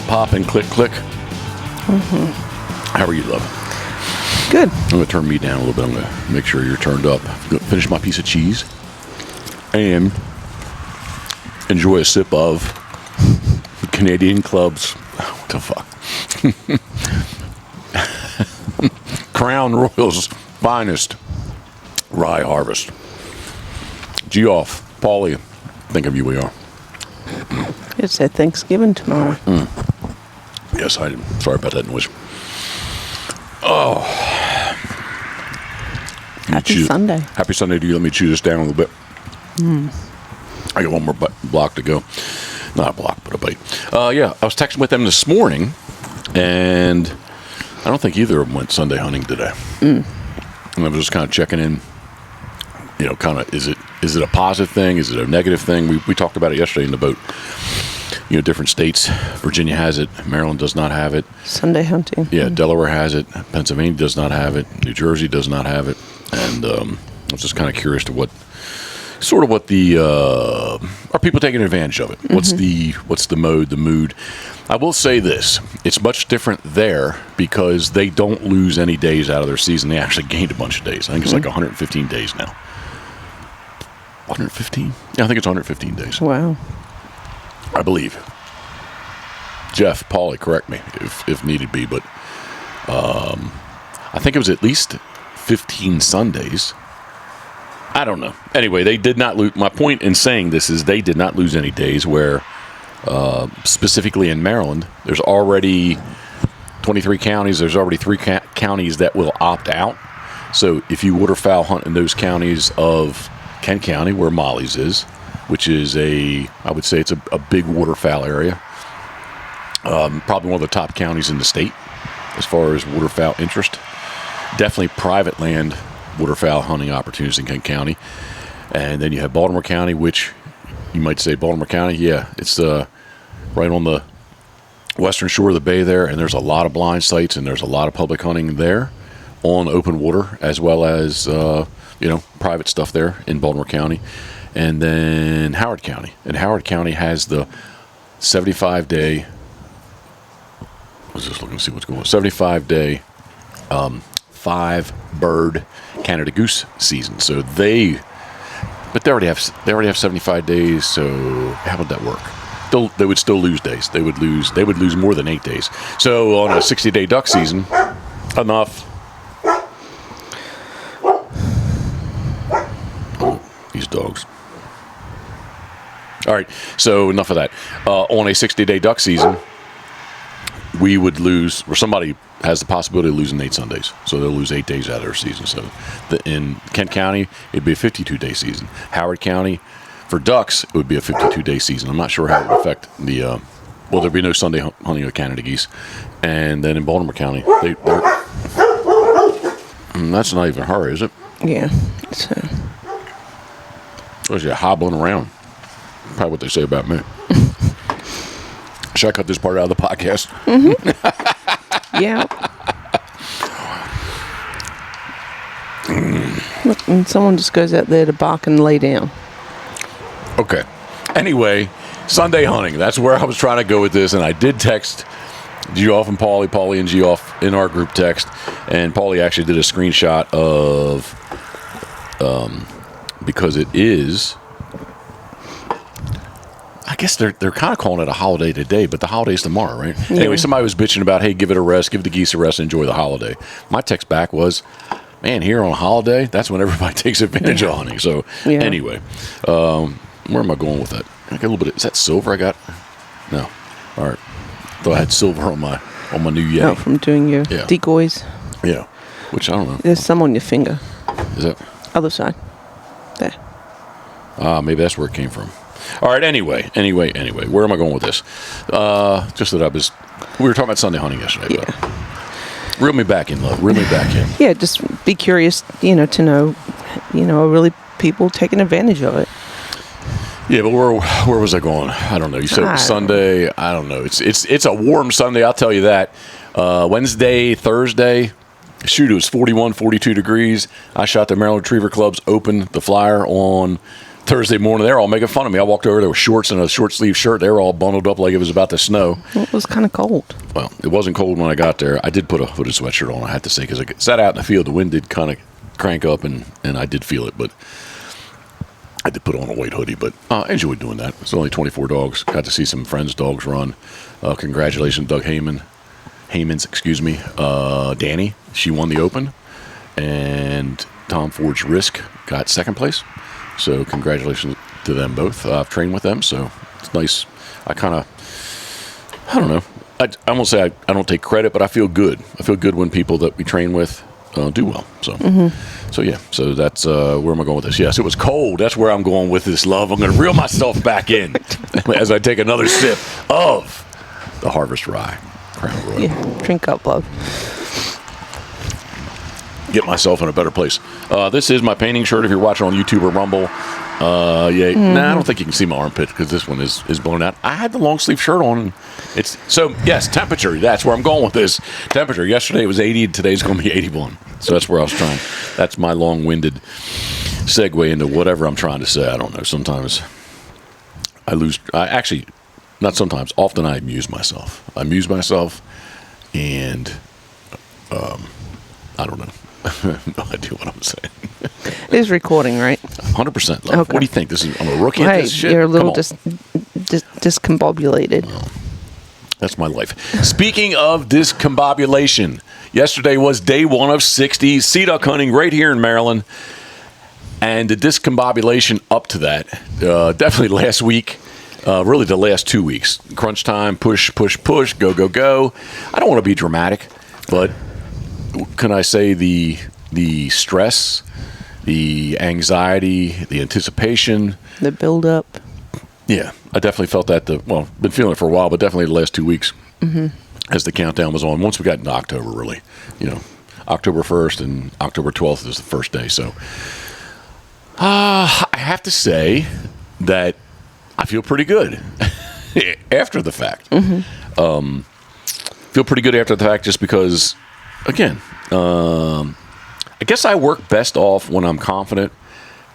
pop, and click, click. How are you, love? Good. I'm going to turn me down a little bit. I'm going to make sure you're turned up. Finish my piece of cheese. And enjoy a sip of Canadian Club's, what the fuck? Crown Royal's finest rye harvest. Geoff, Paulie, think of you we are. It's at Thanksgiving tomorrow. Yes, I did. Sorry about that noise. Oh. Happy Sunday. Happy Sunday to you. Let me chew this down a little bit. I got one more block to go. Not a block, but a bite. Yeah, I was texting with them this morning, and I don't think either of them went Sunday hunting today. And I was just kind of checking in, you know, kind of, is it a positive thing? Is it a negative thing? We talked about it yesterday in the boat. You know, different states. Virginia has it. Maryland does not have it. Sunday hunting. Yeah, Delaware has it. Pennsylvania does not have it. New Jersey does not have it. And I was just kind of curious to what the are people taking advantage of it? What's the mode, the mood? I will say this: it's much different there because they don't lose any days out of their season. They actually gained a bunch of days. I think it's like 115 days now. 115? Yeah, I think it's 115 days. Wow. I believe. Jeff, Paulie, correct me if needed be, but I think it was at least 15 Sundays. I don't know. Anyway, they did not lose. My point in saying this is they did not lose any days where, specifically in Maryland, there's already 23 counties. There's already 3 counties that will opt out. So if you waterfowl hunt in those counties of Kent County, where Molly's is, which is I would say it's a big waterfowl area. Probably one of the top counties in the state as far as waterfowl interest. Definitely private land waterfowl hunting opportunities in Kent County. And then you have Baltimore County, which you might say Baltimore County. Yeah, it's right on the western shore of the bay there, and there's a lot of blind sites and there's a lot of public hunting there on open water, as well as private stuff there in Baltimore County. And then Howard County. And Howard County has the 75-day, I was just looking to see what's going on, 75-day 5-bird Canada goose season. So they already have 75 days, so how would that work? They would still lose days. They would lose more than 8 days. So on a 60-day duck season, enough. Oh, these dogs. All right, so enough of that. On a 60-day duck season, we would lose, or somebody has the possibility of losing 8 Sundays. So they'll lose 8 days out of their season. So in Kent County, it'd be a 52-day season. Howard County, for ducks, it would be a 52-day season. I'm not sure how it would affect the, there'd be no Sunday hunting of Canada geese. And then in Baltimore County, that's not even her, is it? Yeah. Oh, she's hobbling around. Probably what they say about me. Should I cut this part out of the podcast? Yeah. Look, and someone just goes out there to bark and lay down. Okay. Anyway, Sunday hunting. That's where I was trying to go with this, and I did text Geoff and Paulie and Geoff in our group text, and Paulie actually did a screenshot of, because it is, I guess they're kind of calling it a holiday today, but the holiday's tomorrow, right? Yeah. Anyway, somebody was bitching about, hey, give it a rest, give the geese a rest, and enjoy the holiday. My text back was, man, here on a holiday, that's when everybody takes advantage of hunting. So anyway, where am I going with that? I got a little bit. Is that silver I got? No. All right. Thought I had silver on my new Yeti. Oh, from doing your decoys. Yeah. Which I don't know. There's some on your finger. Is that? Other side. There. Maybe that's where it came from. All right. Anyway. Where am I going with this? Just that we were talking about Sunday hunting yesterday. Yeah. But reel me back in, love. Reel me back in. Yeah. Just be curious, to know, are really people taking advantage of it. Yeah, but where was I going? I don't know. You said Sunday. I don't know. It's a warm Sunday, I'll tell you that. Wednesday, Thursday, it was 41, 42 degrees. I shot the Maryland Retriever Club's Open, the flyer on Thursday morning, they're all making fun of me. I walked over there with shorts and a short sleeve shirt. They were all bundled up like it was about to snow. Well, it was kind of cold. Well, it wasn't cold when I got there. I did put a hooded sweatshirt on, I have to say, because I sat out in the field. The wind did kind of crank up, and I did feel it, but I did put on a white hoodie. But I enjoyed doing that. It's only 24 dogs. Got to see some friends' dogs run. Congratulations, Doug Haymans, excuse me. Danny, she won the Open, and Tom Ford's Risk got second place. So congratulations to them both. I've trained with them, so it's nice. I don't know. I won't say I don't take credit, but I feel good. I feel good when people that we train with do well. So, so yeah. So that's where am I going with this? Yes, it was cold. That's where I'm going with this, love. I'm going to reel myself back in as I take another sip of the Harvest Rye Crown Royal. Yeah, drink up, love. Get myself in a better place. This is my painting shirt if you're watching on YouTube or Rumble. Nah, I don't think you can see my armpit because this one is blown out. I had the long sleeve shirt on. Yes, temperature. That's where I'm going with this. Temperature. Yesterday it was 80, and today's going to be 81. So that's where I was trying. That's my long-winded segue into whatever I'm trying to say. I don't know. Sometimes not sometimes. Often I amuse myself. And I don't know. No idea what I'm saying. It is recording, right? 100%. Love. Okay. What do you think? I'm a rookie at this shit? You're a little discombobulated. Well, that's my life. Speaking of discombobulation, yesterday was day 1 of 60 sea duck hunting right here in Maryland. And the discombobulation up to that, definitely last week, really the last 2 weeks. Crunch time, push, go, go, go. I don't want to be dramatic, but can I say the stress, the anxiety, the anticipation, the build up? Yeah, I definitely felt that. Been feeling it for a while, but definitely the last 2 weeks as the countdown was on. Once we got into October, really, October 1st and October 12th is the first day. So I have to say that I feel pretty good after the fact. Feel pretty good after the fact just because, again, I guess I work best off when I'm confident,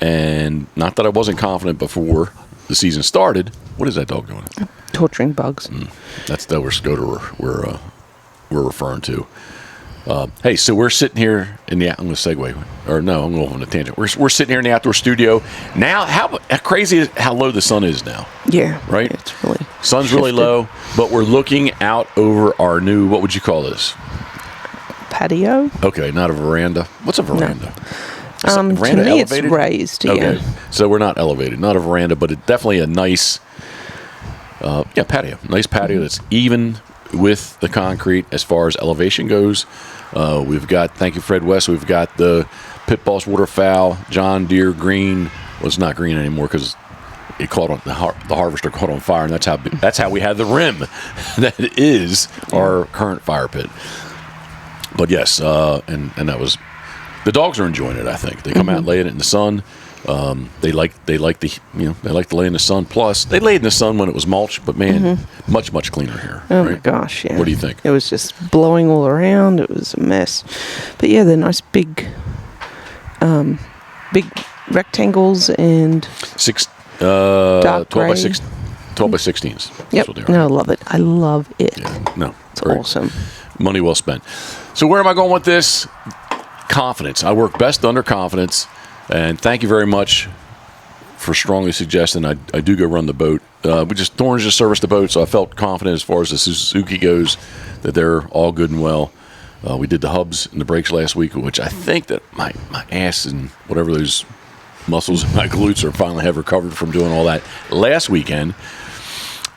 and not that I wasn't confident before the season started. What is that dog doing? Torturing bugs. That's Delaware Scoter we're referring to. Hey, so we're sitting here in the. I'm going to segue, or no, I'm going on a tangent. We're sitting here in the outdoor studio now. How crazy is how low the sun is now? Yeah, right. It's really sun's shifted. Really low, but we're looking out over our new. What would you call this? Patio. Okay, not a veranda. What's a veranda? No. Veranda to me, elevated? it's raised. Okay, Yeah. so we're not elevated, not a veranda, but it's definitely a nice, patio. Nice patio that's even with the concrete as far as elevation goes. We've got, thank you, Fred West. We've got the Pitboss Waterfowl, John Deere green. Well, it's not green anymore because it caught on the harvester caught on fire, and that's how we had the rim that is our current fire pit. But yes, and that was the dogs are enjoying it. I think they come out and lay it in the sun. They like to lay in the sun. Plus, they laid in the sun when it was mulch, but man, much cleaner here. Oh right? my gosh! Yeah. What do you think? It was just blowing all around. It was a mess. But yeah, they're nice big rectangles and 12 gray. by 6, 12 by 16s. Yep. That's what they are. No, I love it. I love it. Yeah. No, It's awesome. Money well spent. So where am I going with this? Confidence. I work best under confidence. And thank you very much for strongly suggesting I do go run the boat. Thorns just serviced the boat, so I felt confident as far as the Suzuki goes that they're all good and well. We did the hubs and the brakes last week, which I think that my ass and whatever those muscles in my glutes are finally have recovered from doing all that last weekend.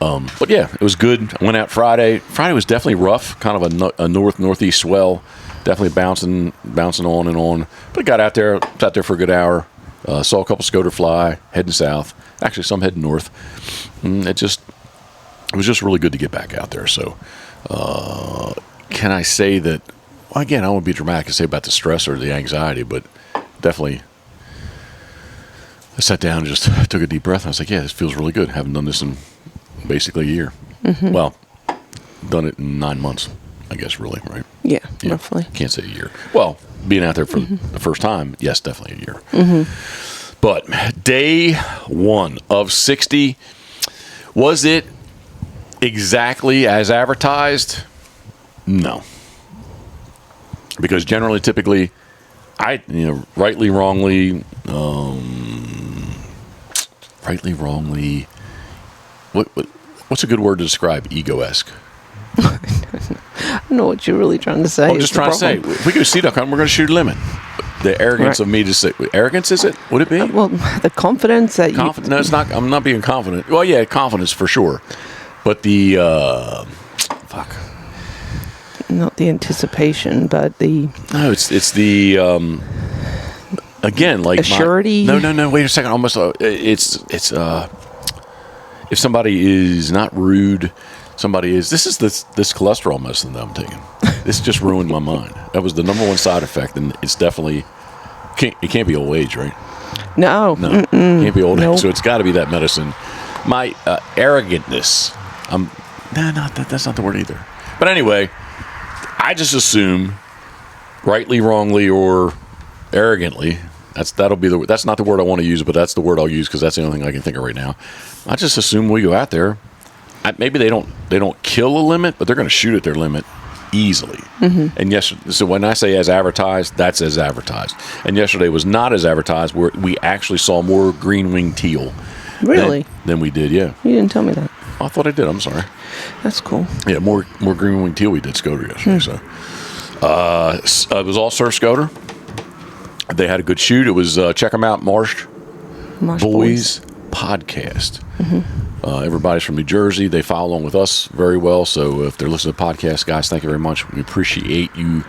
But yeah, it was good. I went out Friday. Friday was definitely rough, kind of a northeast swell, definitely bouncing on and on. But I got out there, was out there for a good hour. Saw a couple scoter fly heading south. Actually, some heading north. It was just really good to get back out there. So, can I say that? Well, again, I won't be dramatic and say about the stress or the anxiety, but definitely, I sat down and just took a deep breath. And I was like, "Yeah, this feels really good. Haven't done this in basically a year. Well, done it in 9 months, I guess. Really, right? Yeah, roughly. Can't say a year. Well, being out there for the first time, yes, definitely a year. But day 1 of 60, was it exactly as advertised? No. Because generally, typically, rightly, wrongly, what's a good word to describe ego-esque? I don't know what you're really trying to say. I'm just trying to say, if we go to C.com, we're going to shoot a limit. The arrogance of me to say, arrogance, is it? Would it be? Well, the confidence that No, it's not. I'm not being confident. Well, yeah, confidence for sure. But the, not the anticipation, but the... No, it's the, again, like... Assurity? No, wait a second. Almost, it's if somebody is not rude, somebody is... This is this cholesterol medicine that I'm taking. This just ruined my mind. That was the number one side effect, and it's definitely... It can't be old age, right? No. It can't be old age, Nope. so it's got to be that medicine. My arrogantness... that's not the word either. But anyway... I just assume, rightly, wrongly, or arrogantly, that's not the word I want to use, but that's the word I'll use because that's the only thing I can think of right now. I just assume we go out there. Maybe they don't kill a limit, but they're going to shoot at their limit easily. Mm-hmm. And yes, so when I say as advertised, that's as advertised. And yesterday was not as advertised, where we actually saw more green-winged teal. Really? Than we did, yeah. You didn't tell me that. I thought I did. I'm sorry. That's cool. Yeah, more green-winged teal we did Scoter yesterday. So it was all surf Scoter. They had a good shoot. It was check them out, Marsh Boys Podcast. Mm-hmm. Everybody's from New Jersey. They follow along with us very well. So if they're listening to podcasts, guys, thank you very much. We appreciate you.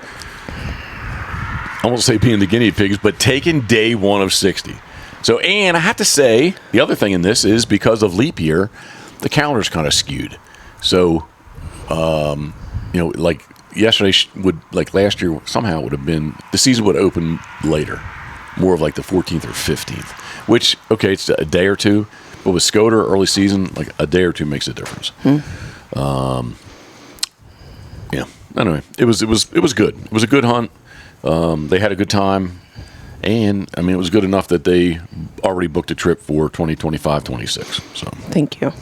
I won't say being the guinea pigs, but taking day 1 of 60. So, and I have to say, the other thing in this is because of leap year, the calendar's kind of skewed. So, like yesterday like last year, somehow it would have been, the season would open later, more of like the 14th or 15th, which, okay, it's a day or two, but with Scoter early season, like a day or two makes a difference. Yeah. Anyway, it was good. It was a good hunt. They had a good time. And, I mean, it was good enough that they already booked a trip for 2025-26. So, thank you.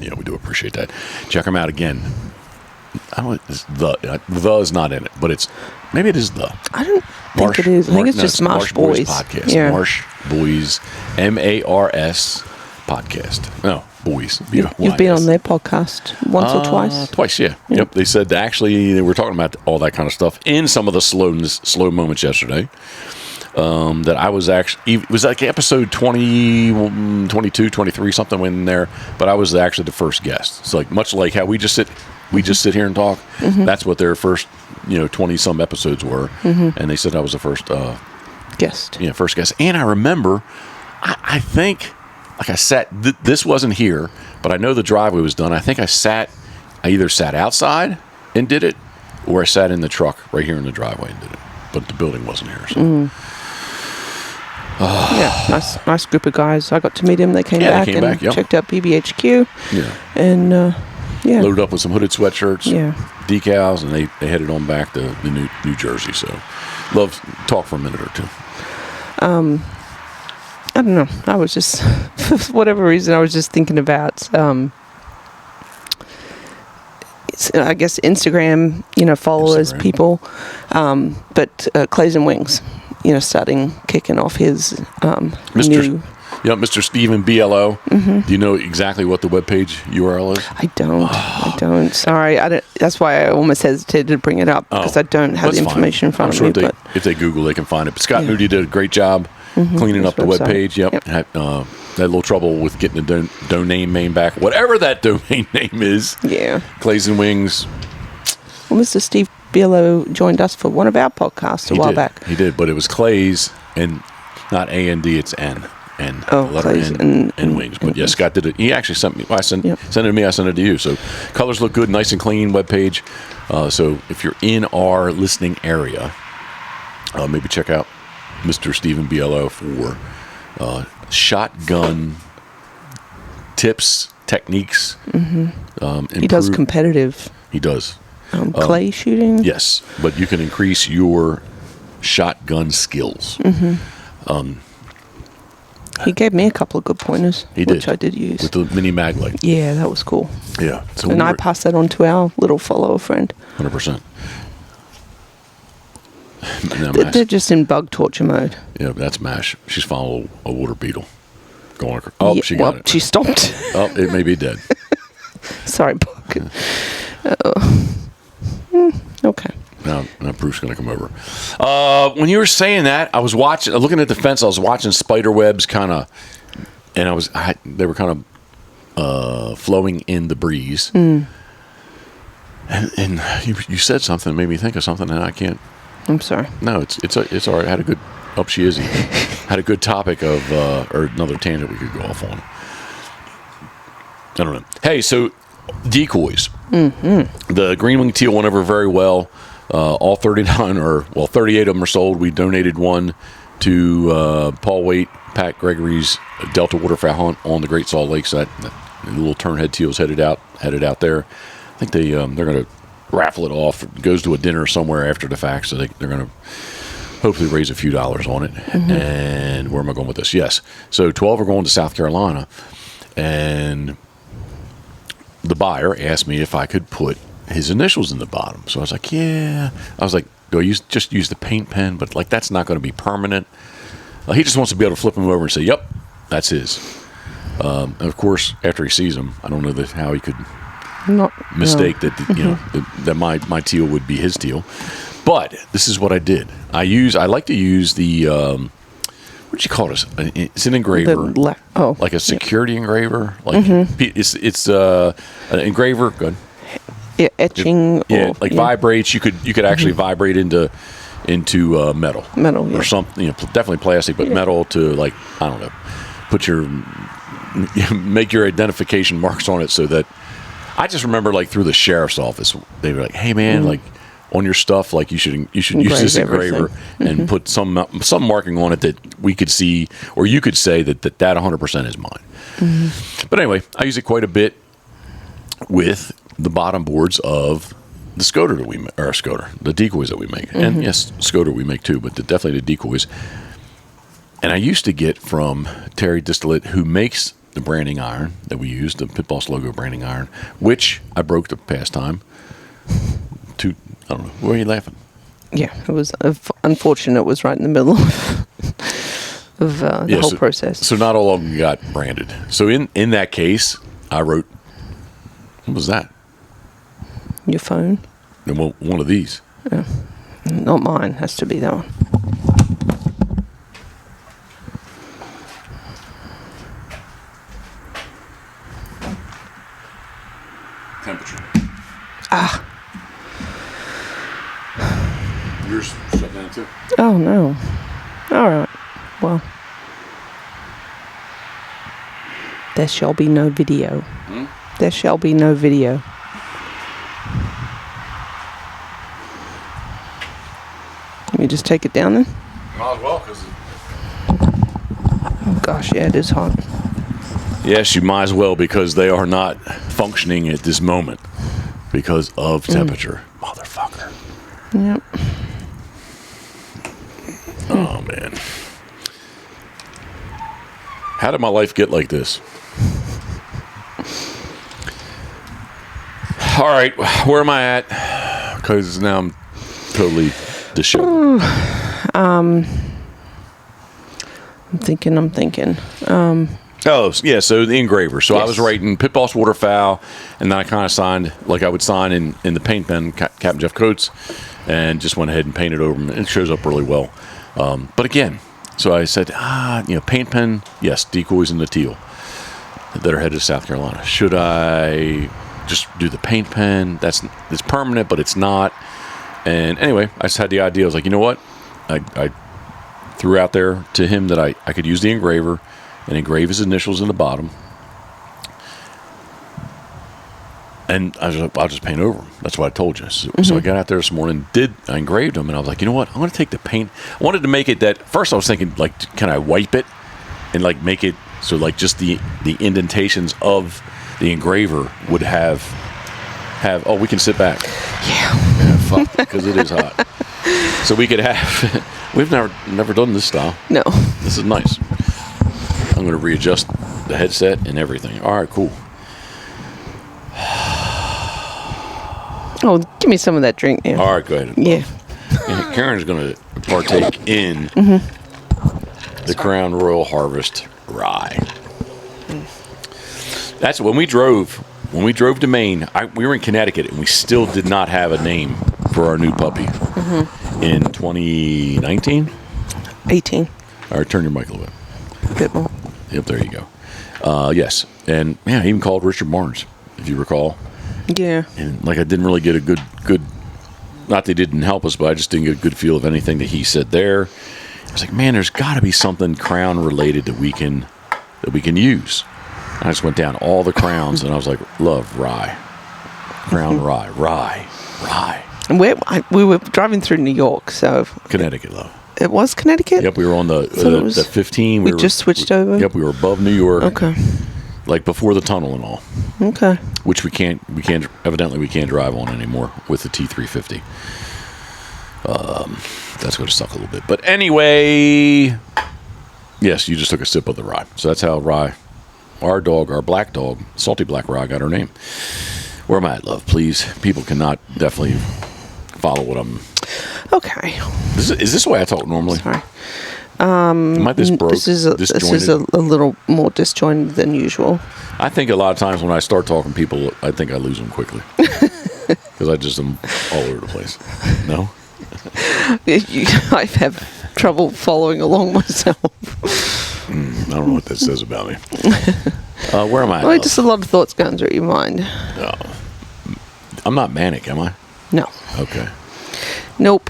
Yeah, we do appreciate that. Check them out again. The is not in it, but maybe it is the. I don't think it is. I think it's just Marsh Boys Podcast. Yeah. Marsh Boys, MARS Podcast. No, Boys. You've been on their podcast once or twice? Twice, yeah. Yep. They said actually they were talking about all that kind of stuff in some of the slow moments yesterday. That I was actually, it was like episode 20, 22, 23, something in there, but I was actually the first guest. It's like, much like how we just sit here and talk. Mm-hmm. That's what their first, 20 some episodes were. Mm-hmm. And they said I was the first, guest. Yeah, first guest. And I remember, I think, like I sat, this wasn't here, but I know the driveway was done. I think I either sat outside and did it, or I sat in the truck right here in the driveway and did it. But the building wasn't here, so. Mm. Yeah, nice group of guys. I got to meet him. They came back and checked out BBHQ. Yeah. And, loaded up with some hooded sweatshirts, decals, and they headed on back to the New Jersey. So, love talk for a minute or two. I don't know. I was just, for whatever reason, I was just thinking about, I guess, Instagram, followers, people, but Clays and Wings. Kicking off his Mr. Stephen BLO. Mm-hmm. Do you know exactly what the webpage URL is? I don't. Sorry, that's why I almost hesitated to bring it up because I don't have the information in front of me. But if they Google, they can find it. But Scott Moody did a great job cleaning up the webpage. Yep. Had a little trouble with getting the domain name back, whatever that domain name is. Yeah. Clays and Wings. Well, Mr. Steve BLO joined us for one of our podcasts a while back. He did, but it was Clays and not A-N-D, it's N. And the letter Clays N and Wings. But yes, Scott did it. He actually sent me. Sent it to me. I sent it to you. So colors look good, nice and clean webpage. So if you're in our listening area, maybe check out Mr. Stephen BLO for shotgun tips, techniques. Mm-hmm. He does competitive. He does. Clay shooting? Yes, but you can increase your shotgun skills. Mm-hmm. He gave me a couple of good pointers, which I did use. With the mini mag light. Yeah, that was cool. Yeah. So and I passed that on to our little follower friend. 100%. They're just in bug torture mode. Yeah, that's MASH. She's following a water beetle. Going across. Oh, yeah, she got it. She stopped. Oh, it may be dead. Sorry, bug. Okay. Now Bruce's going to come over. When you were saying that, I was looking at the fence. I was watching spider webs kind of, and they were kind of flowing in the breeze. And you said something that made me think of something, and I can't. I'm sorry. No, it's all right. I had a good. Oh, she is. Had a good topic of or another tangent we could go off on. I don't know. Hey, so decoys. Mm-hmm. The green-winged teal went over very well. All 39 38 of them are sold. We donated one to Paul Waite, Pat Gregory's Delta Waterfowl hunt on the Great Salt Lake. So that little turnhead teal's headed out there. I think they're going to raffle it off. It goes to a dinner somewhere after the fact, so they're going to hopefully raise a few dollars on it. Mm-hmm. And where am I going with this? Yes. So 12 are going to South Carolina, and the buyer asked me if I could put his initials in the bottom. So I was like, yeah. I was like, do I just use the paint pen? But like, that's not going to be permanent. He just wants to be able to flip him over and say, yep, that's his. And of course, after he sees him, I don't know how he could mistake that my teal would be his teal. But this is what I did. I like to use the what do you call it? It's an engraver, like a security engraver. Like it's an engraver. Good. Yeah, etching. Vibrates. You could actually vibrate into metal. Metal, yeah. Or something. Definitely plastic, but metal to I don't know, put make your identification marks on it so that. I just remember through the sheriff's office, they were like, "Hey man, on your stuff, you should use this engraver and put some marking on it that we could see, or you could say that 100% is mine." Mm-hmm. But anyway, I use it quite a bit with the bottom boards of the Scoter that we make, or Scoter, the decoys that we make, and yes, Scoter we make too, but definitely the decoys. And I used to get from Terry Distillate, who makes the branding iron that we use, the Pitboss logo branding iron, which I broke the past time. I don't know. Why are you laughing? Yeah, it was unfortunate. It was right in the middle of the whole process. So not all of them got branded. So in that case, I wrote, what was that? Your phone? And one of these. Yeah. Not mine. Has to be that one. Temperature. Yours shut down too? Oh no. All right. Well, there shall be no video. There shall be no video. Let me just take it down then. Might as well, because. Oh gosh, yeah, it is hot. Yes, you might as well, because they are not functioning at this moment because of temperature. Motherfucker. Yep. Oh, man. How did my life get like this? All right, where am I at? Because now I'm totally disheveled. I'm thinking. Oh, yeah, so the engraver. So yes. I was writing Pitboss Waterfowl, and then I kind of signed, like I would sign in the paint pen, Captain Jeff Coates, and just went ahead and painted over them. It shows up really well. But again, so I said, paint pen, yes, decoys in the teal that are headed to South Carolina. Should I just do the paint pen? It's permanent, but it's not. And anyway, I just had the idea. I was like, you know what? I threw out there to him that I could use the engraver and engrave his initials in the bottom. And I was like, I'll just paint over them. That's what I told you. So I got out there this morning, I engraved them, and I was like, you know what? I'm going to take the paint. I wanted to make it that, first I was thinking, can I wipe it and make it so just the indentations of the engraver would have, oh, we can sit back. Yeah, fuck, because it is hot. So we could have, we've never done this style. No. This is nice. I'm going to readjust the headset and everything. All right, cool. Oh, give me some of that drink now. All right, go ahead. Yeah. And Karen's going to partake in the Crown Royal Harvest Rye. That's when we drove to Maine. We were in Connecticut, and we still did not have a name for our new puppy in 2019. 18. All right, turn your mic a little bit. A bit more. Yep, there you go. Yes, and man, I even called Richard Barnes, if you recall. Yeah. And like I didn't really get a good. Not that he didn't help us, but I just didn't get a good feel of anything that he said there. I was like, man, there's got to be something Crown related that we can use. I just went down all the crowns, and I was like, love rye, Crown rye. And we were driving through New York, so Connecticut, love. It was Connecticut? Yep, we were on the 15. We just switched over? Yep, we were above New York. Okay. Like before the tunnel and all. Okay. Which we can't drive on anymore with the T350. That's going to suck a little bit. But anyway, yes, you just took a sip of the rye. So that's how rye, our black dog, Salty Black Rye, got her name. Where am I at, love? Please. People cannot definitely follow what I'm... Okay. Is this the way I talk normally? Sorry. Am I this broke? This is a little more disjointed than usual. I think a lot of times when I start talking people, I think I lose them quickly. Because I just am all over the place. No? I have trouble following along myself. I don't know what that says about me. Where am I? Well, just a lot of thoughts going through your mind. No. I'm not manic, am I? No. Okay. Nope.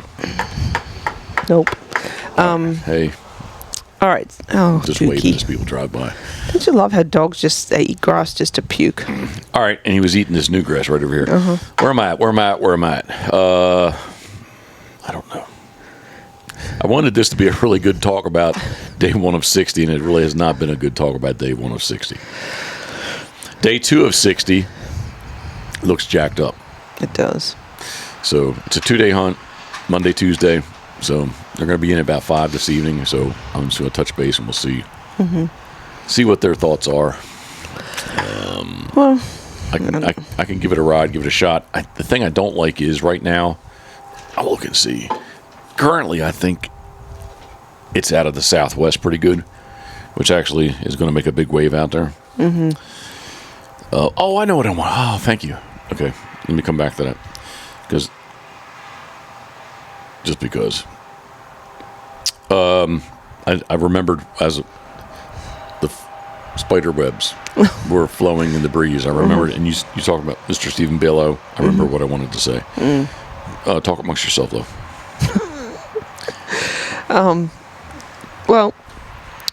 Hey. All right. Oh, just Dookie. waving as people drive by. Don't you love how dogs just eat grass just to puke? All right, and he was eating this new grass right over here. Where am I at? I don't know. I wanted this to be a really good talk about day 1 of 60, and it really has not been a good talk about day 1 of 60. Day 2 of 60 looks jacked up. It does. So it's a 2-day hunt, Monday, Tuesday. So they're going to be in about 5 this evening. So I'm just going to touch base, and we'll see what their thoughts are. Well, I can give it a ride, give it a shot. The thing I don't like is right now, I'll look and see. Currently, I think it's out of the southwest pretty good, which actually is going to make a big wave out there. I know what I want. Oh, thank you. Okay, let me come back to that. Because I remembered as the spider webs were flowing in the breeze. I remembered, and you talked about Mr. Stephen Bellow. I remember what I wanted to say. Talk amongst yourself, though. Well,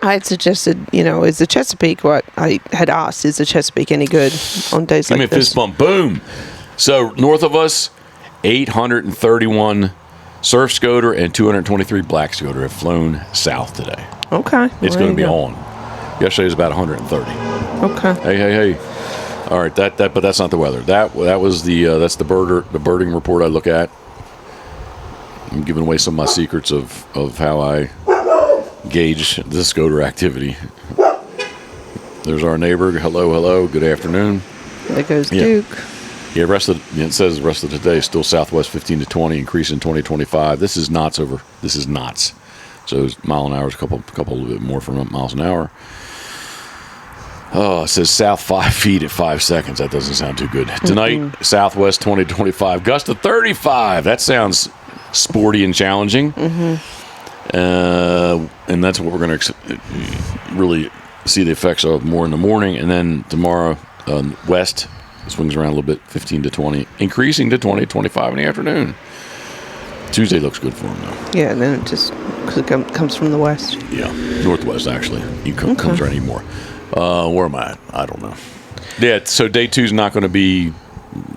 I had suggested, is the Chesapeake what I had asked? Is the Chesapeake any good on days like this? Give me a fist bump. Boom. So north of us, 831 surf scoter and 223 black scoter have flown south today. Okay. It's going to be on. Yesterday was about 130. Okay. Hey. All right, but that's not the weather. That was that's the birding report I look at. I'm giving away some of my secrets of how I gauge the scoter activity. There's our neighbor. Hello. Good afternoon. There goes Duke. Yeah, it says the rest of the day still southwest 15 to 20, increasing 20-25. This is knots. So mile an hour is a couple a little bit more from miles an hour. Oh, it says south 5 feet at 5 seconds. That doesn't sound too good. Tonight, southwest 20 to 25, gust of 35. That sounds sporty and challenging. And that's what we're going to really see the effects of more in the morning. And then tomorrow, west swings around a little bit, 15 to 20, increasing to 20, 25 in the afternoon. Tuesday looks good for him, though. Yeah, and then it just comes from the west. Yeah, northwest, actually. He comes right anymore. Where am I at? I don't know. Yeah, so day 2 is not going to be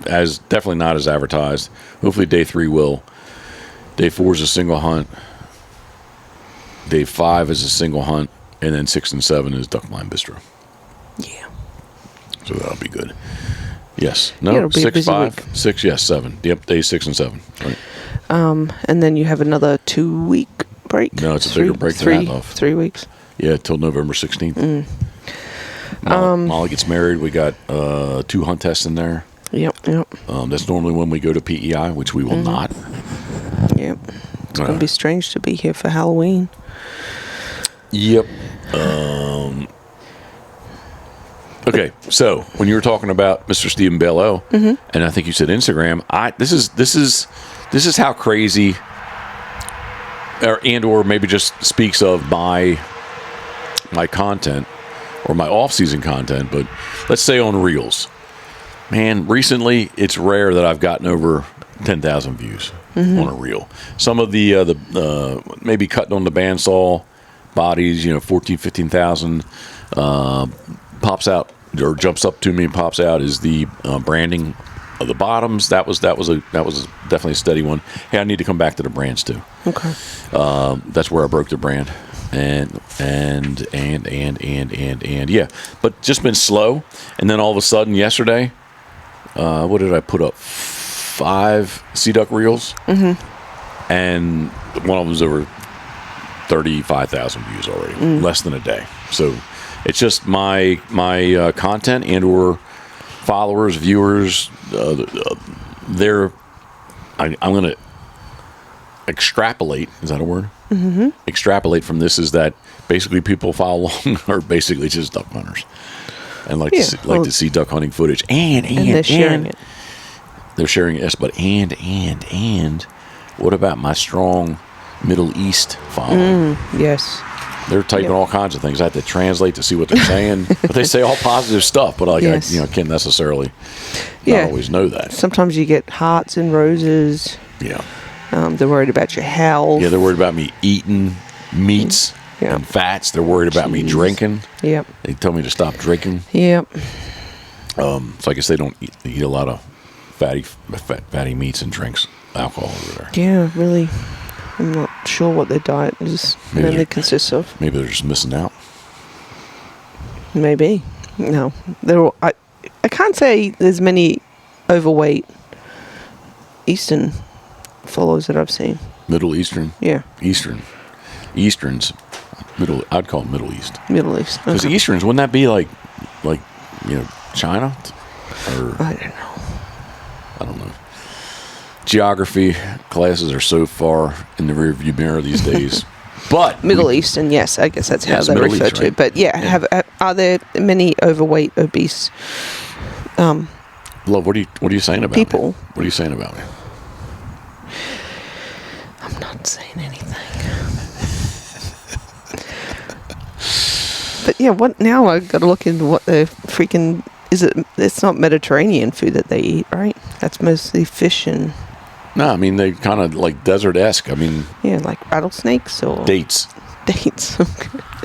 definitely not as advertised. Hopefully day 3 will. Day 4 is a single hunt. Day 5 is a single hunt. And then 6 and 7 is duck blind bistro. Yeah. So that'll be good. Yes. No, 6, 5, 6, yes, 7. Yep, day 6 and 7. Right. And then you have another 2-week break? No, it's a bigger break than that, love. 3 weeks. Yeah, till November 16th. Molly gets married. We got 2 hunt tests in there. Yep. That's normally when we go to PEI, which we will not. Yep. It's going to be strange to be here for Halloween. Yep. Okay, so when you were talking about Mr. Stephen Bello, and I think you said Instagram, this is how crazy, or maybe just speaks of my content or my off-season content. But let's say on Reels, man, recently it's rare that I've gotten over 10,000 views on a reel. Some of the maybe cutting on the bandsaw bodies, 14, 15,000, pops out or jumps up to me and pops out is the branding of the bottoms. That was definitely a steady one. Hey, I need to come back to the brands too. Okay. That's where I broke the brand. And yeah, but just been slow. And then all of a sudden yesterday, what did I put up? 5 sea duck reels, and one of them was over 35,000 views already, less than a day. So it's just my content and or followers, viewers. I'm going to extrapolate. Is that a word? Extrapolate from this is that basically people follow along are basically just duck hunters and like to see duck hunting footage and they're sharing it. They're sharing it, yes, but and what about my strong Middle East following? Yes. They're typing all kinds of things. I have to translate to see what they're saying. But they say all positive stuff, but I can't necessarily not always know that. Sometimes you get hearts and roses. Yeah. They're worried about your health. Yeah, they're worried about me eating meats and fats. They're worried about me drinking. Yep. They tell me to stop drinking. Yep. So I guess they don't eat a lot of fatty meats and drinks alcohol over there. Yeah, really. I'm not sure what their diet is mainly consists of. Maybe they're just missing out. Maybe. No. I can't say there's many overweight Eastern followers that I've seen. Middle Eastern? Yeah. Easterns. I'd call it Middle East. Middle East. Because Easterns, wouldn't that be like China? Or I don't know. Geography classes are so far in the rearview mirror these days. But Middle Eastern, yes, I guess that's how they Middle refer East, to right? it. But are there many overweight, obese Love, what are you saying about people? me? What are you saying about me? I'm not saying anything. But yeah, what now? I've got to look into what the freaking is. It's not Mediterranean food that they eat, right? That's mostly fish and. No, I mean they kind of like desert-esque. I mean, like rattlesnakes or dates.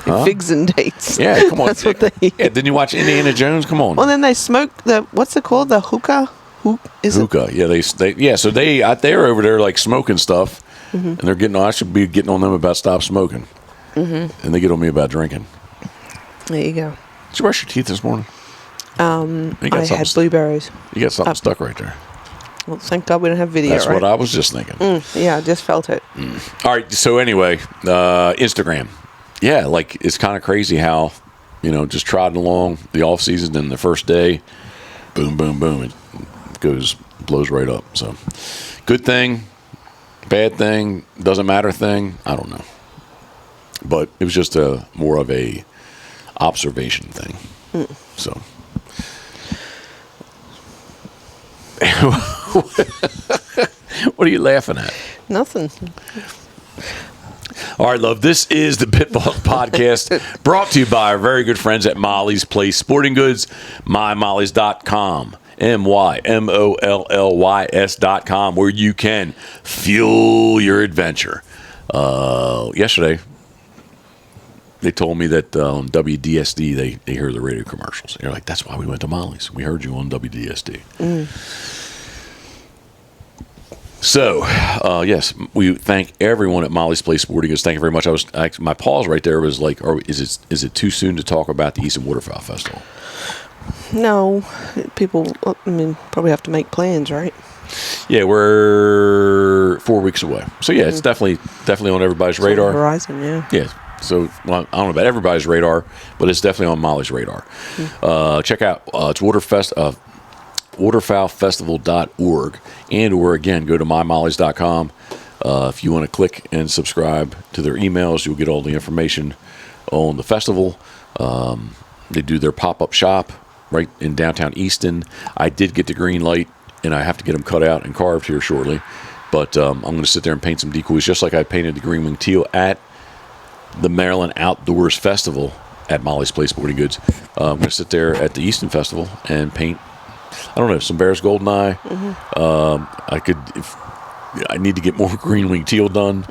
Figs and dates. Yeah, come on. That's what they eat. Yeah, didn't you watch Indiana Jones? Come on. Well, then they smoke what's it called? The hookah. Hookah. Yeah, so they're over there like smoking stuff, and they're getting. I should be getting on them about stop smoking, and they get on me about drinking. There you go. Did you brush your teeth this morning? I had blueberries. You got something stuck right there. Well, thank God we don't have video. That's right? what I was just thinking. Yeah, I just felt it. All right. So anyway, Instagram. Yeah, like it's kind of crazy how just trotting along the off season and the first day, boom, boom, boom, it blows right up. So good thing, bad thing, doesn't matter thing. I don't know, but it was just more of a observation thing. So. What are you laughing at? Nothing. All right, love. This is the Pitboss podcast brought to you by our very good friends at Molly's Place Sporting Goods, mymollys.com, MYMOLLYS.com, where you can fuel your adventure. Yesterday, they told me that on WDSD, they hear the radio commercials. They're like, that's why we went to Molly's. We heard you on WDSD. So, yes, we thank everyone at Molly's Place Sporting Goods. Thank you very much. My pause right there was like, is it too soon to talk about the Eastern Waterfowl Festival? No, people, probably have to make plans, right? Yeah, we're 4 weeks away. So yeah, it's definitely on everybody's radar. On the horizon, yeah. Yeah, So well, I don't know about everybody's radar, but it's definitely on Molly's radar. Check out it's waterfowlfestival.org, or again, go to mymollys.com. If you want to click and subscribe to their emails, you'll get all the information on the festival. They do their pop-up shop right in downtown Easton. I did get the green light, and I have to get them cut out and carved here shortly. But I'm going to sit there and paint some decoys, just like I painted the green wing teal at the Maryland Outdoors Festival at Molly's Place Sporting Goods. I'm going to sit there at the Easton Festival and paint, I don't know, some Bear's Goldeneye. I need to get more green wing teal done.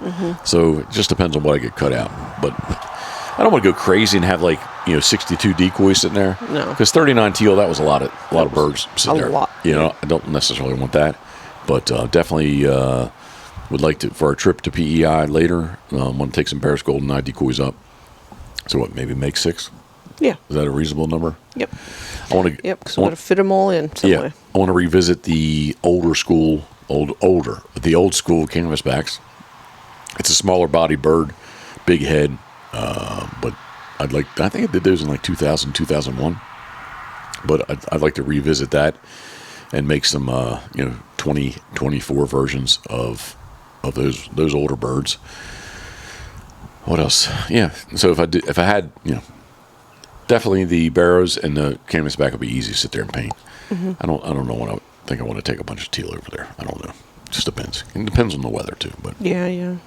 So it just depends on what I get cut out. But I don't want to go crazy and have 62 decoys sitting there. No. Because 39 teal, that was a lot of birds sitting there. Lot. I don't necessarily want that. But definitely would like to, for our trip to PEI later, want to take some Bear's Goldeneye decoys up. So what, maybe make 6? Yeah. Is that a reasonable number? Yep. I want to. Yep, because we got to fit them all in somewhere. Yeah. I want to revisit the old school canvasbacks. It's a smaller body bird, big head, but I think I did those in 2000, 2001. But I'd like to revisit that and make some 2024 versions of those older birds. What else? Yeah. So if I had definitely the barrows and the canvasback would be easy to sit there and paint. I don't know what I think I want to take a bunch of teal over there. I don't know. It just depends. It depends on the weather too. But yeah.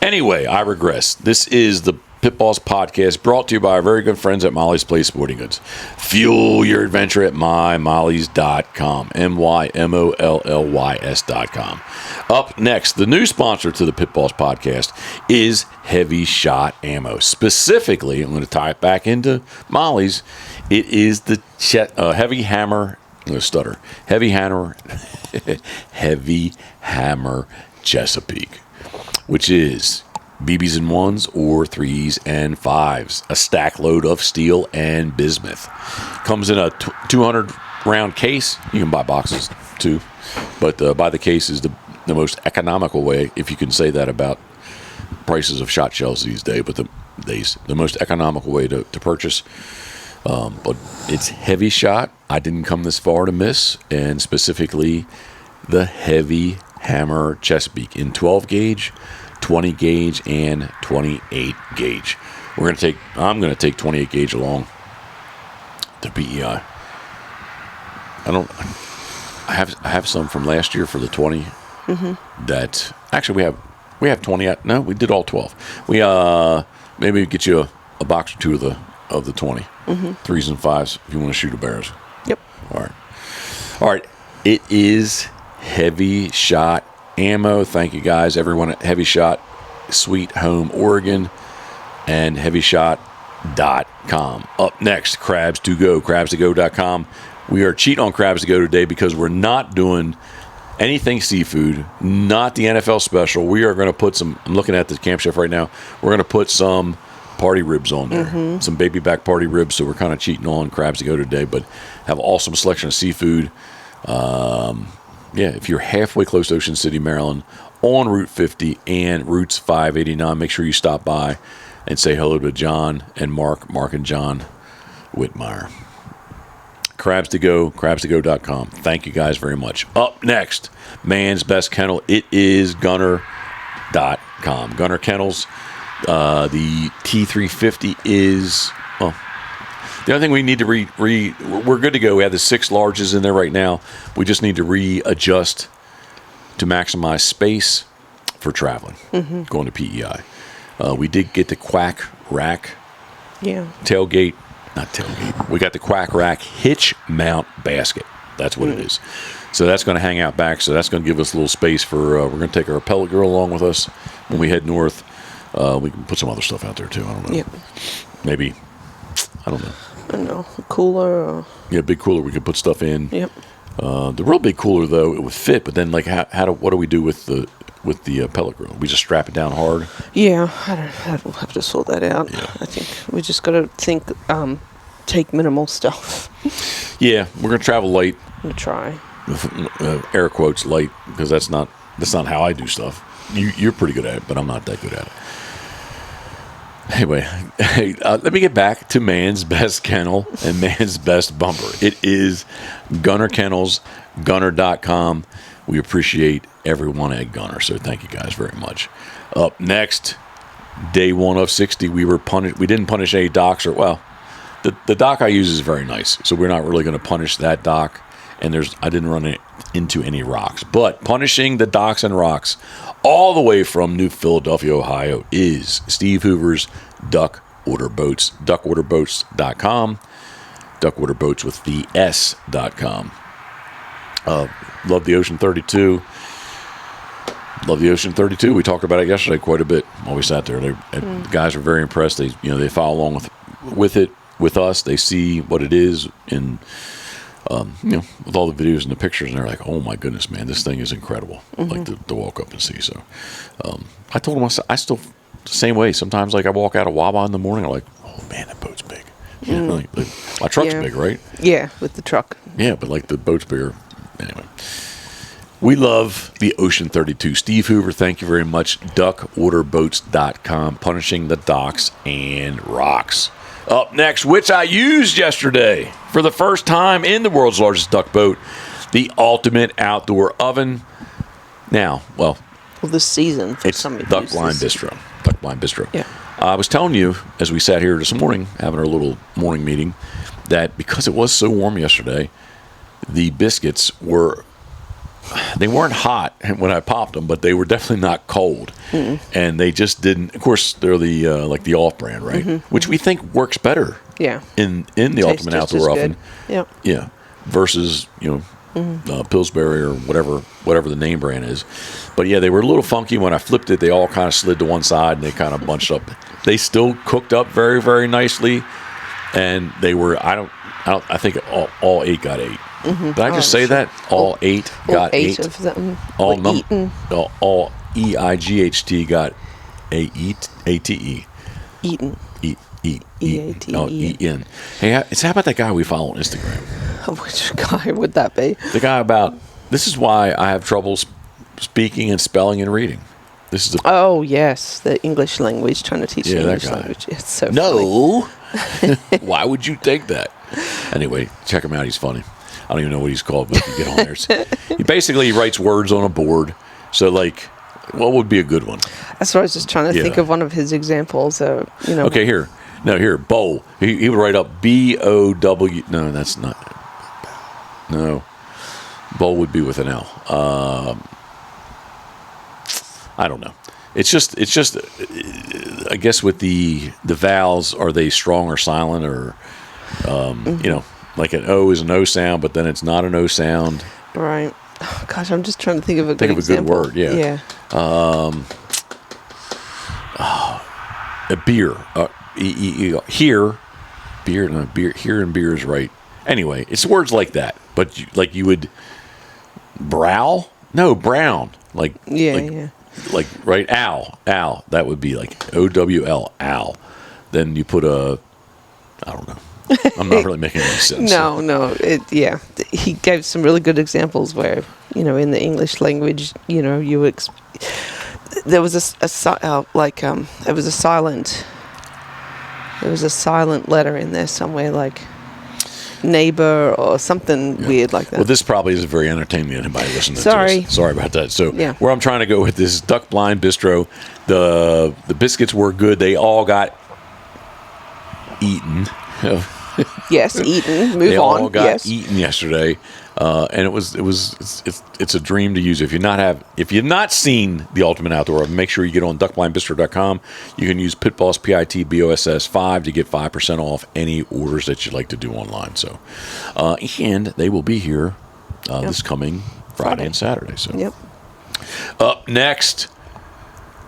Anyway, I regress. This is the Pitboss Podcast, brought to you by our very good friends at Molly's Place Sporting Goods. Fuel your adventure at mymollys.com. MYMOLLYS.com. Up next, the new sponsor to the Pitboss Podcast is Heavy Shot Ammo. Specifically, I'm going to tie it back into Molly's. It is the Heavy Hammer. I'm going to stutter. Heavy Hammer Chesapeake, which is BBs in 1s or 3s and 5s. A stack load of steel and bismuth. Comes in a 200-round case. You can buy boxes too. But buy the case is the most economical way, if you can say that about prices of shot shells these days. But the most economical way to purchase. But it's heavy shot. I didn't come this far to miss. And specifically, the Heavy Hammer Chesapeake in 12 gauge. 20 gauge and 28 gauge. I'm going to take 28 gauge along to PEI. I have some from last year for the 20. That actually we have 20. No, we did all 12. We maybe get you a box or two of the 20. 3s and 5s if you want to shoot a bears. Yep. All right. It is Heavy Shot Ammo. Thank you guys, everyone at Heavy Shot, Sweet Home, Oregon, and heavyshot.com. Up next, Crabs to Go, crabstogo.com. We are cheating on Crabs to Go today because we're not doing anything seafood, not the NFL special. We are going to put some, I'm looking at the Camp Chef right now, we're going to put some party ribs on there, some baby back party ribs, so we're kind of cheating on Crabs to Go today, but have an awesome selection of seafood. If you're halfway close to Ocean City, Maryland, on Route 50 and Routes 589, make sure you stop by and say hello to John and Mark and John Whitmire. Crabs to Go, crabstogo.com. Thank you guys very much. Up next, man's best kennel. It is Gunner.com. Gunner Kennels. The T350 is... The only thing we need to we're good to go. We have the 6 larges in there right now. We just need to readjust to maximize space for traveling, going to PEI. We did get the Quack Rack tailgate. Not tailgate. We got the Quack Rack hitch mount basket. That's what it is. So that's going to hang out back. So that's going to give us a little space for, we're going to take our pellet grill along with us when we head north. We can put some other stuff out there too. I don't know. Yep. Maybe, I don't know. A cooler. Yeah, big cooler. We could put stuff in. Yep. The real big cooler though, it would fit. But then, what do we do with the pellet grill? We just strap it down hard. Yeah, I don't have to sort that out. Yeah. I think we just got to take minimal stuff. Yeah, we're gonna travel light. We'll try. Air quotes light, because that's not how I do stuff. You're pretty good at it, but I'm not that good at it. Anyway, hey, let me get back to man's best kennel and man's best bumper. It is Gunner Kennels, gunner.com. We appreciate everyone at Gunner, so thank you guys very much. Up next, day 1 of 60, we didn't punish any docks, the dock I use is very nice, so we're not really going to punish that dock, and I didn't run into any rocks. But punishing the docks and rocks all the way from New Philadelphia, Ohio, is Steve Hoover's Duck Order Boats, duckorderboats.com, duckorderboats with the S.com. Love the Ocean 32. Love the Ocean 32. We talked about it yesterday quite a bit while we sat there. The guys were very impressed. They follow along with it with us. They see what it is in with all the videos and the pictures, and they're like, "Oh my goodness, man, this thing is incredible!" Like to walk up and see. So, I told them I still the same way. Sometimes, like I walk out of Wawa in the morning, I'm like, "Oh man, that boat's big." You know, like, my truck's big, right? Yeah, with the truck. Yeah, but like the boat's bigger. Anyway, we love the Ocean 32. Steve Hoover, thank you very much. Duckorderboats.com, punishing the docks and rocks. Up next, which I used yesterday for the first time in the world's largest duck boat, the ultimate outdoor oven. Now, this season for it's some of Duck Blind Bistro. Duck Blind Bistro. Yeah. I was telling you as we sat here this morning, having our little morning meeting, that because it was so warm yesterday, the biscuits weren't hot when I popped them, but they were definitely not cold. And they just didn't. Of course, they're the like the off-brand, right? Which we think works better. Yeah. In the ultimate outdoor oven. Yeah. Yeah. Versus Pillsbury or whatever the name brand is. But yeah, they were a little funky when I flipped it. They all kind of slid to one side and they kind of bunched up. They still cooked up very, very nicely, and they were. I think all 8 got 8. Did I just say that? All 8 got 8 of them. All EIGHT got ATE. Eaten. E-A-T-E. Oh, E-N. Hey, how about that guy we follow on Instagram? Which guy would that be? The guy about, this is why I have trouble speaking and spelling and reading. This is Oh, yes. The English language, trying to teach the English language. It's so funny. Why would you think that? Anyway, check him out. He's funny. I don't even know what he's called, but if you get on there. He writes words on a board. So, like, what would be a good one? That's what I was just trying to think of one of his examples. Okay, here. No, here, bowl. He would write up B-O-W. No, that's not. No. Bowl would be with an L. I don't know. It's just. I guess with the vowels, are they strong or silent, or like an O is an O sound, but then it's not an O sound. Right. Oh, gosh, I'm just trying to think of a good example. Good word. Yeah. A beer. Here, beer. No, beer. Here and beer is right. Anyway, it's words like that. But you would brow. No, brown. Like right, owl. That would be like O-W-L, owl. Then you put I don't know. I'm not really making any sense. No. He gave some really good examples where, in the English language, there was a silent letter in there somewhere, like neighbor or something weird like that. Well, this probably isn't very entertaining to anybody listening to us. Sorry about that. So where I'm trying to go with this is Duck Blind Bistro. The biscuits were good. They all got eaten. Yes, eaten. Move on. They all got eaten yesterday, and it's a dream to use. If you've not seen the Ultimate Outdoor Oven, make sure you get on duckblindbistro.com. You can use Pitboss PITBOSS 5 to get 5% off any orders that you'd like to do online. So, and they will be here this coming Friday and Saturday. So, up next,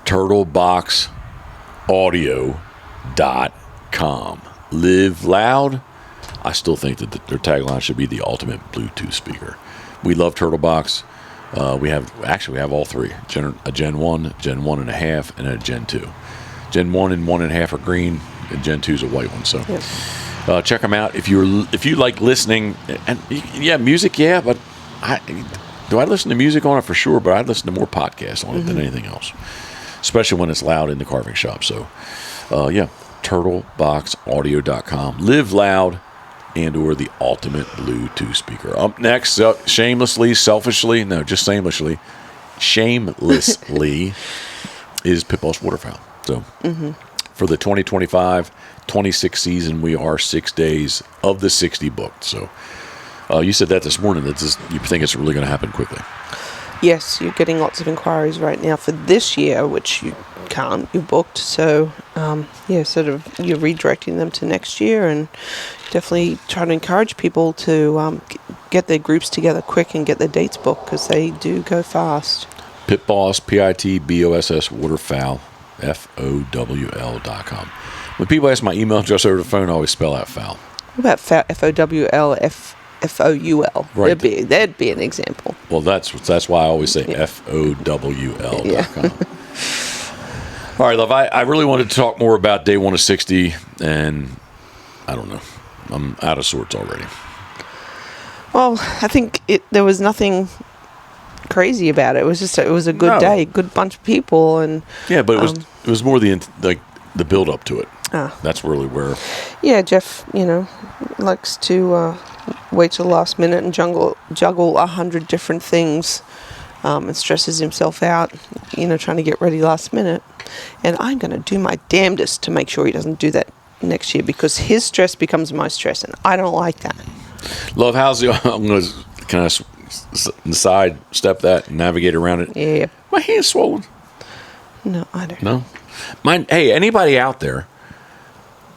turtleboxaudio.com. Live loud. I still think that their tagline should be the ultimate Bluetooth speaker. We love Turtlebox. We have all three: a Gen 1, Gen 1.5, and a Gen 2. Gen 1 and 1.5 are green, and Gen 2 is a white one. So check them out if you like listening. And music, but do I listen to music on it for sure? But I listen to more podcasts on it than anything else, especially when it's loud in the carving shop. So. turtleboxaudio.com. Live loud and or the ultimate Bluetooth speaker. Up next, shamelessly, is Pitboss Waterfowl. So for the 2025-26 season, we are 6 days of the 60 booked. So you said that this morning, that you think it's really going to happen quickly. Yes, you're getting lots of inquiries right now for this year, which you can't. You're booked. So, sort of you're redirecting them to next year, and definitely trying to encourage people to get their groups together quick and get their dates booked, because they do go fast. Pitboss, Pitboss, Waterfowl, FOWL.com. When people ask my email address over the phone, I always spell out foul. What about FOWL, FOUL? Right. That'd be an example. Well, that's why I always say FOWL.com. Yeah. All right, love. I really wanted to talk more about day 1 of 60, and I don't know. I'm out of sorts already. Well, I think there was nothing crazy about it. It was just it was a good day, good bunch of people, and but it was more the build up to it. That's really where. Yeah, Jeff, likes to wait till the last minute and juggle 100 different things, and stresses himself out, trying to get ready last minute. And I'm going to do my damnedest to make sure he doesn't do that next year, because his stress becomes my stress, and I don't like that. Love, can I side step that and navigate around it? Yeah. My hand's swollen. No, I don't. No? Mine. Hey, anybody out there?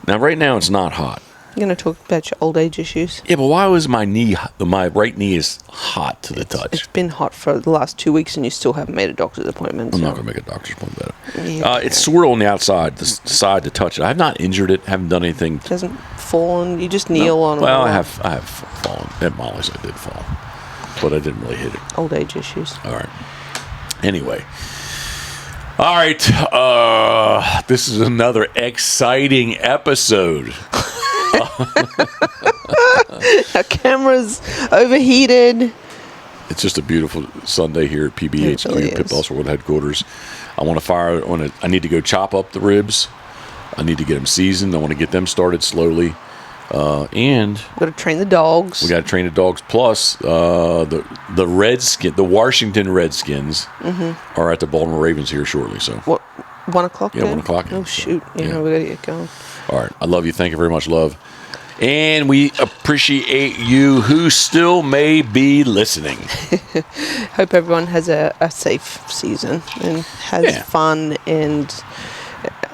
Now, right now, it's not hot. You're going to talk about your old age issues? Yeah, but why was my right knee is hot to the touch? It's been hot for the last 2 weeks, and you still haven't made a doctor's appointment. I'm not going to make a doctor's appointment about it. Yeah, it's sore on the outside, the side to touch it. I've not injured it, haven't done anything. It hasn't fallen. You just kneel on it. Well, I have fallen. At Molly's, I did fall. But I didn't really hit it. Old age issues. All right. Anyway. All right. This is another exciting episode. Our camera's overheated. It's just a beautiful Sunday here at PBHQ, really Pitboss World Headquarters. I want to fire on it. I need to go chop up the ribs. I need to get them seasoned. I want to get them started slowly. And We've got to train the dogs. we got to train the dogs. Plus, the Washington Redskins are at the Baltimore Ravens here shortly. So What, 1 o'clock? Yeah, then? 1 o'clock. Oh, shoot. Yeah. We got to get going. all right, I love you. Thank you very much, love. And we appreciate you who still may be listening. Hope everyone has a safe season and has fun and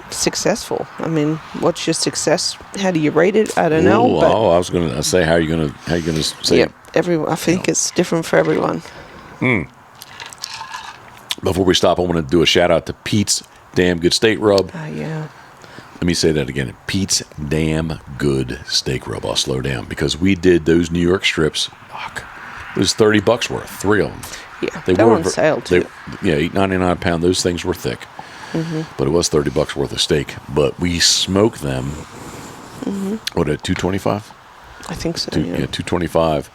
successful. I mean, what's your success? How do you rate it? I don't know. But I was going to say how you gonna say. yeah, everyone. I think it's different for everyone. Before we stop, I want to do a shout out to Pete's Damn Good Steak Rub. Yeah. Let me say that again. Pete's Damn Good Steak Rub. I'll slow down because we did those New York strips. Fuck. It was $30 worth, 3 of them. Yeah, they were on sale too. $8.99 a pound. Those things were thick. But it was $30 worth of steak. But we smoked them. What, at $2.25? I think so. $2.25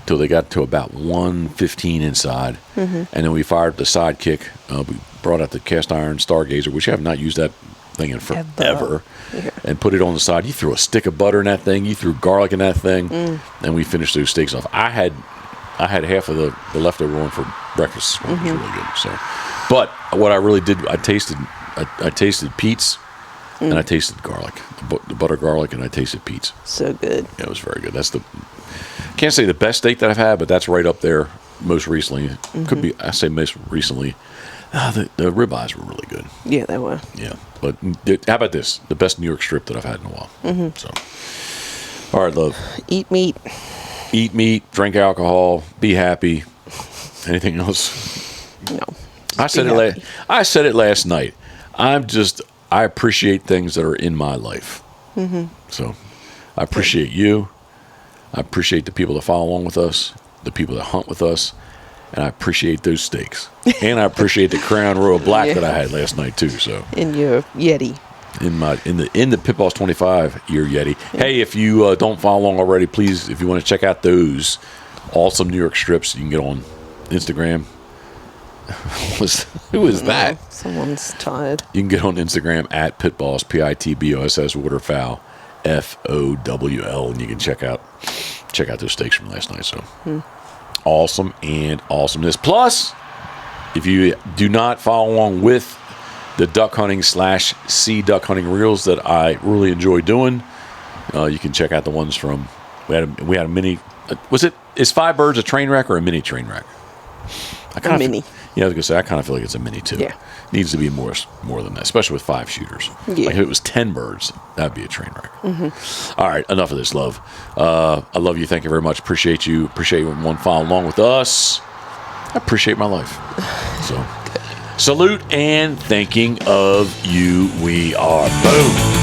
till they got to about $1.15 inside, and then we fired the sidekick. We brought out the cast iron Stargazer, which I have not used that thing in forever, and put it on the side. You threw a stick of butter in that thing. You threw garlic in that thing, and we finished those steaks off. I had half of the leftover one for breakfast. It was really good. So, but what I really did, I tasted Pete's, and I tasted garlic, the butter garlic, and I tasted Pete's. So good. Yeah, it was very good. Can't say the best steak that I've had, but that's right up there. Most recently, could be. I say most recently. The ribeyes were really good. Yeah, they were. Yeah, but how about this? The best New York strip that I've had in a while. So, all right, love. Eat meat. Eat meat. Drink alcohol. Be happy. Anything else? No. I said it last night. I appreciate things that are in my life. So, I appreciate you. I appreciate the people that follow along with us, the people that hunt with us, and I appreciate those steaks. And I appreciate the Crown Royal Black that I had last night too. So in your Yeti. In the Pitboss 25 year Yeti. Hey, if you don't follow along already, please, if you want to check out those awesome New York strips, you can get on Instagram, Who is that? Someone's tired. You can get on Instagram at Pitboss, Pitboss Waterfowl, FOWL, and you can check out those steaks from last night. So awesome and awesomeness. Plus, if you do not follow along with the duck hunting / sea duck hunting reels that I really enjoy doing, you can check out the ones from. We had a mini. Is 5 birds a train wreck or a mini train wreck? A mini. Yeah, I was gonna say I kind of feel like it's a mini too. Yeah. Needs to be more than that, especially with 5 shooters. Yeah. Like if it was 10 birds, that'd be a train wreck. All right, enough of this, love. I love you. Thank you very much. Appreciate you. Appreciate you one file along with us. I appreciate my life. So, salute and thanking of you. We are boom.